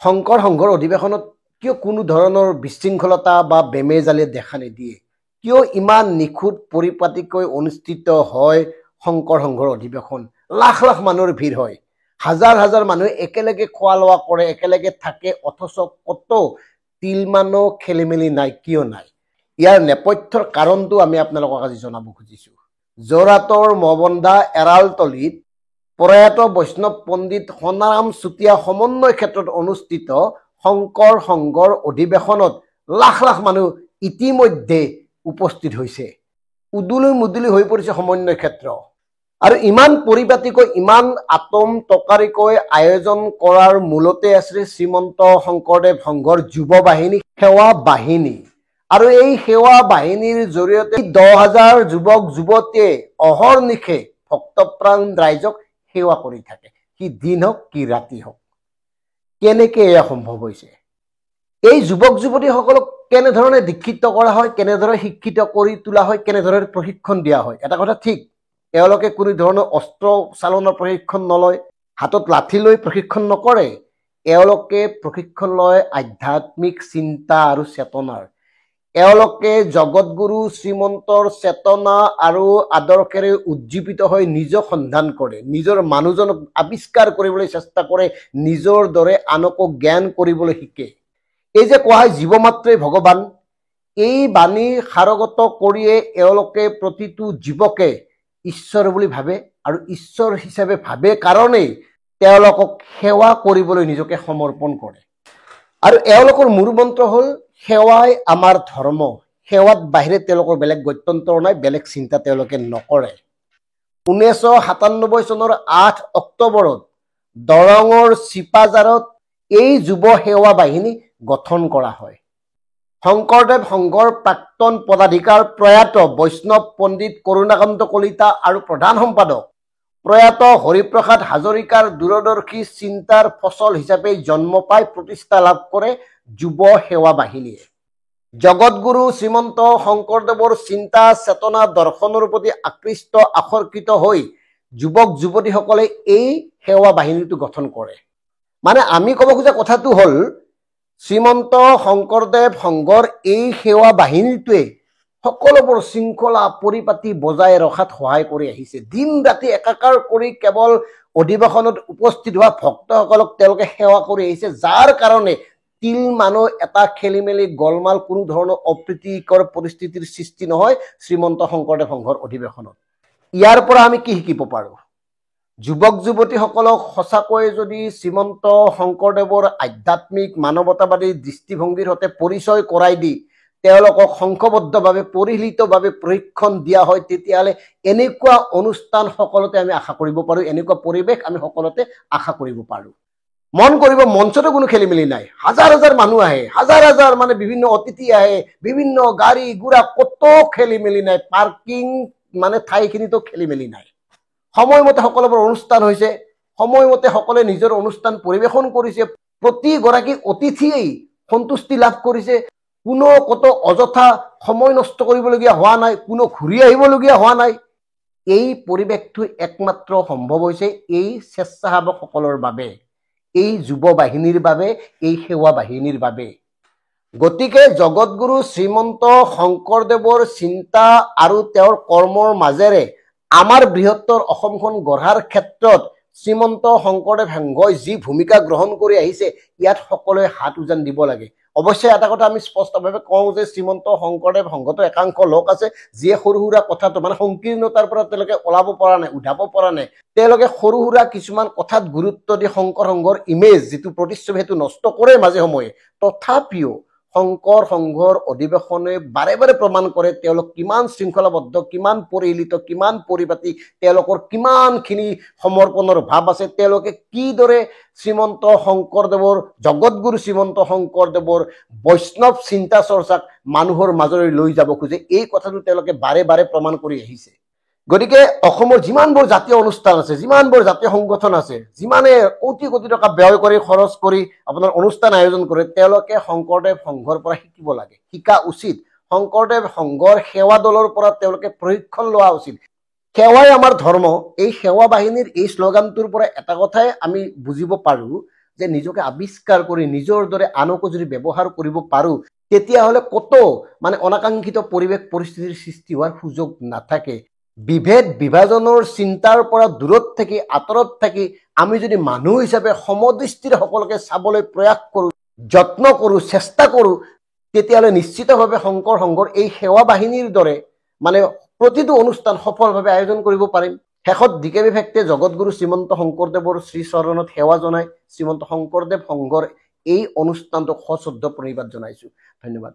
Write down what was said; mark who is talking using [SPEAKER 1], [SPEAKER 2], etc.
[SPEAKER 1] শংকৰ সংঘৰ অধিৱেশনত কিয় কোনো ধৰণৰ বিশৃংখলতা বা বেমেজালি দেখা নিদিয়ে? কিয় ইমান নিখুঁত পৰিপাটিকৈ অনুষ্ঠিত হয় শংকৰ সংঘৰ অধিৱেশন? লাখ লাখ মানুহৰ ভিৰ হয়, হাজাৰ হাজাৰ মানুহে একেলগে খোৱা লোৱা কৰে, একেলগে থাকে, অথচ কত তিলমানো খেলি মেলি নাই, কিয় নাই? ইয়াৰ নেপথ্যৰ কাৰণটো আমি আপোনালোকক আজি জনাব খুজিছোঁ। যোৰহাটৰ মবন্ধা এৰালতলীত প্ৰয়াত বৈষ্ণৱ পণ্ডিত সোণাৰাম চুতীয়া সমন্বয় ক্ষেত্ৰত অনুষ্ঠিত শংকৰ সংঘৰ অধিৱেশনত লাখ লাখ মানুহ ইতিমধ্যে উপস্থিত হৈছে। উদুলি মুদুলি হৈ পৰিছে সমন্বয় ক্ষেত্ৰ। আৰু ইমান পৰিপাটিকৈ ইমান আতম টকাৰিকৈ আয়োজন কৰাৰ মূলতে আছিল শ্ৰীমন্ত শংকৰদেৱ সংঘৰ যুৱ বাহিনী, সেৱা বাহিনী। আৰু এই সেৱা বাহিনীৰ জৰিয়তে 10,000 যুৱক যুৱতীয়ে অহৰ্নিশে ভক্তপ্ৰাণ ৰাইজক সেৱা কৰি থাকে, কি দিন হওক কি ৰাতি হওক। কেনেকৈ এয়া সম্ভৱ হৈছে? এই যুৱক যুৱতীসকলক কেনেধৰণে দীক্ষিত কৰা হয়, কেনেদৰে শিক্ষিত কৰি তোলা হয়, কেনেদৰে প্ৰশিক্ষণ দিয়া হয়? এটা কথা ঠিক, এওঁলোকে কোনো ধৰণৰ অস্ত্ৰ চালনৰ প্ৰশিক্ষণ নলয়, হাতত লাঠি লৈ প্ৰশিক্ষণ নকৰে। এওঁলোকে প্ৰশিক্ষণ লয় আধ্যাত্মিক চিন্তা আৰু চেতনাৰ। এওঁলোকে জগতগুৰু শ্ৰীমন্তৰ চেতনা আৰু আদৰ্শেৰে উজ্জীৱিত হৈ নিজক সন্ধান কৰে, নিজৰ মানুহজনক আৱিষ্কাৰ কৰিবলৈ চেষ্টা কৰে, নিজৰ দৰে আনকো জ্ঞান কৰিবলৈ শিকে। এই যে কোৱা হয় জীৱ মাত্ৰেই ভগৱান, এই বাণী সাৰগত কৰিয়ে এওঁলোকে প্ৰতিটো জীৱকে ঈশ্বৰ বুলি ভাবে, আৰু ঈশ্বৰ হিচাপে ভাবে কাৰণেই তেওঁলোকক সেৱা কৰিবলৈ নিজকে সমৰ্পণ কৰে। আৰু এওঁলোকৰ মূল মন্ত্ৰ হ'ল সেৱাই আমাৰ ধৰ্ম। সেৱাত বাহিৰে তেওঁলোকৰ বেলেগ গত্যন্তৰ নাই, বেলেগ চিন্তা তেওঁলোকে নকৰে। 1997 চনৰ 8 অক্টোবৰত দৰঙৰ চিপাঝাৰত এই যুৱ সেৱা বাহিনী গঠন কৰা হয়। শংকৰদেৱ সংঘৰ প্ৰাক্তন পদাধিকাৰ প্ৰয়াত বৈষ্ণৱ পণ্ডিত কৰুণাকান্ত কলিতা আৰু প্ৰধান সম্পাদক প্ৰয়াত হৰিপ্ৰসাদ হাজৰিকাৰ দূৰদৰ্শী চিন্তাৰ ফচল হিচাপে জন্ম পাই প্ৰতিষ্ঠা লাভ কৰে যুৱ সেৱা বাহিনীয়ে। জগতগুৰু শ্ৰীমন্ত শংকৰদেৱৰ চিন্তা চেতনা দৰ্শনৰ প্ৰতি আকৰ্ষিত হৈ যুৱক যুৱতীসকলে এই সেৱা বাহিনীটো গঠন কৰে। মানে আমি ক'ব খোজা কথাটো হ'ল শ্ৰীমন্ত শংকৰদেৱ সংঘৰ এই সেৱা বাহিনীটোৱে সকলোবোৰ শৃংখলা পৰিপাটি বজাই ৰখাত সহায় কৰি আহিছে। দিন ৰাতি একাকাৰ কৰি কেৱল অধিৱেশনত উপস্থিত হোৱা ভক্তসকলক তেওঁলোকে সেৱা কৰি আহিছে, যাৰ কাৰণে তিল মানুহ এটা খেলি মেলি গলমাল কোনো ধৰণৰ অপ্ৰীতিকৰ পৰিস্থিতিৰ সৃষ্টি নহয় শ্ৰীমন্ত শংকৰদেৱ সংঘৰ অধিৱেশনত। ইয়াৰ পৰা আমি কি শিকিব পাৰোঁ? যুৱক যুৱতীসকলক সঁচাকৈ যদি শ্ৰীমন্ত শংকৰদেৱৰ আধ্যাত্মিক মানৱতাবাদী দৃষ্টিভংগীৰ সৈতে পৰিচয় কৰাই দি তেওঁলোকক সংঘবদ্ধভাৱে পৰিশীলিতভাৱে প্ৰশিক্ষণ দিয়া হয়, তেতিয়াহ'লে এনেকুৱা অনুষ্ঠান সকলোতে আমি আশা কৰিব পাৰোঁ, এনেকুৱা পৰিৱেশ আমি সকলোতে আশা কৰিব পাৰোঁ। মন কৰিব, মঞ্চতো কোনো খেলি মেলি নাই, হাজাৰ হাজাৰ মানুহ আহে, হাজাৰ হাজাৰ মানে বিভিন্ন অতিথি আহে, বিভিন্ন গাড়ী ঘোঁৰা, কতো খেলি মেলি নাই, পাৰ্কিং মানে ঠাইখিনিতো খেলি মেলি নাই। সময়মতে সকলোবোৰ অনুষ্ঠান হৈছে, সময়মতে সকলোৱে নিজৰ অনুষ্ঠান পৰিৱেশন কৰিছে, প্ৰতিগৰাকী অতিথিয়েই সন্তুষ্টি লাভ কৰিছে, কোনো কতো অযথা সময় নষ্ট কৰিবলগীয়া হোৱা নাই, কোনো ঘূৰি আহিবলগীয়া হোৱা নাই। এই পৰিৱেশটো একমাত্ৰ সম্ভৱ হৈছে এই স্বেচ্ছাসেৱকসকলৰ বাবে, এই যুৱ বাহিনীৰ বাবে, এই সেৱা বাহিনীৰ বাবে। গতিকে জগতগুৰু শ্ৰীমন্ত শংকৰদেৱৰ চিন্তা আৰু তেওঁৰ কৰ্মৰ মাজেৰে আমাৰ বৃহত্তৰ অসমখন গঢ়াৰ ক্ষেত্ৰত শ্ৰীমন্ত শংকৰদেৱ সংঘই যি ভূমিকা গ্ৰহণ কৰি আহিছে, ইয়াত সকলোৱে হাত উজান দিব লাগে। অৱশ্যে এটা কথা আমি স্পষ্টভাৱে কওঁ যে শ্ৰীমন্ত শংকৰদেৱ সংঘতো একাংশ লোক আছে যিয়ে সৰু সুৰা কথাটো মানে সংকীৰ্ণতাৰ পৰা তেওঁলোকে ওলাব পৰা নাই, উঠাব পৰা নাই। তেওঁলোকে সৰু সুৰা কিছুমান কথাত গুৰুত্ব দি শংকৰ সংঘৰ ইমেজ যিটো প্ৰতিচ্ছবি সেইটো নষ্ট কৰে মাজে সময়ে। তথাপিও শংকৰ সংঘৰ অধিৱেশনে বাৰে বাৰে প্ৰমাণ কৰে তেওঁলোক কিমান শৃংখলাবদ্ধ, কিমান পৰিশীলিত, কিমান পৰিপাটি, তেওঁলোকৰ কিমানখিনি সমৰ্পণৰ ভাৱ আছে, তেওঁলোকে কিদৰে শ্ৰীমন্ত শংকৰদেৱৰ, জগতগুৰু শ্ৰীমন্ত শংকৰদেৱৰ বৈষ্ণৱ চিন্তা চৰ্চাক মানুহৰ মাজলৈ লৈ যাব খোজে, এই কথাটো তেওঁলোকে বাৰে বাৰে প্ৰমাণ কৰি আহিছে। গতিকে অসমৰ যিমানবোৰ জাতীয় অনুষ্ঠান আছে, যিমানবোৰ জাতীয় সংগঠন আছে, যিমানে কোটি কোটি টকা ব্যয় কৰি খৰচ কৰি আপোনাৰ অনুষ্ঠান আয়োজন কৰে, তেওঁলোকে শংকৰদেৱ সংঘৰ পৰা শিকিব লাগে, শিকা উচিত। শংকৰদেৱ সংঘৰ সেৱা দলৰ পৰা তেওঁলোকে প্ৰশিক্ষণ লোৱা উচিত। সেৱাই আমাৰ ধৰ্ম, এই সেৱা বাহিনীৰ এই শ্লোগানটোৰ পৰা এটা কথাই আমি বুজিব পাৰোঁ যে নিজকে আৱিষ্কাৰ কৰি নিজৰ দৰে আনকো যদি ব্যৱহাৰ কৰিব পাৰোঁ, তেতিয়াহ'লে কত মানে অনাকাংক্ষিত পৰিৱেশ পৰিস্থিতিৰ সৃষ্টি হোৱাৰ সুযোগ নাথাকে। বিভেদ বিভাজনৰ চিন্তাৰ পৰা দূৰত থাকি আঁতৰত থাকি আমি যদি মানুহ হিচাপে সমদৃষ্টিৰে সকলোকে চাবলৈ প্ৰয়াস কৰোঁ, যত্ন কৰোঁ, চেষ্টা কৰোঁ, তেতিয়াহ'লে নিশ্চিতভাৱে শংকৰ সংঘৰ এই সেৱা বাহিনীৰ দৰে মানে প্ৰতিটো অনুষ্ঠান সফলভাৱে আয়োজন কৰিব পাৰিম। শেষত ডিকেবি ফেক্টে জগতগুৰু শ্ৰীমন্ত শংকৰদেৱৰ শ্ৰীচৰণত সেৱা জনাই শ্ৰীমন্ত শংকৰদেৱ সংঘৰ এই অনুষ্ঠানটোক সশ্ৰদ্ধ প্ৰণিপাত জনাইছোঁ। ধন্যবাদ।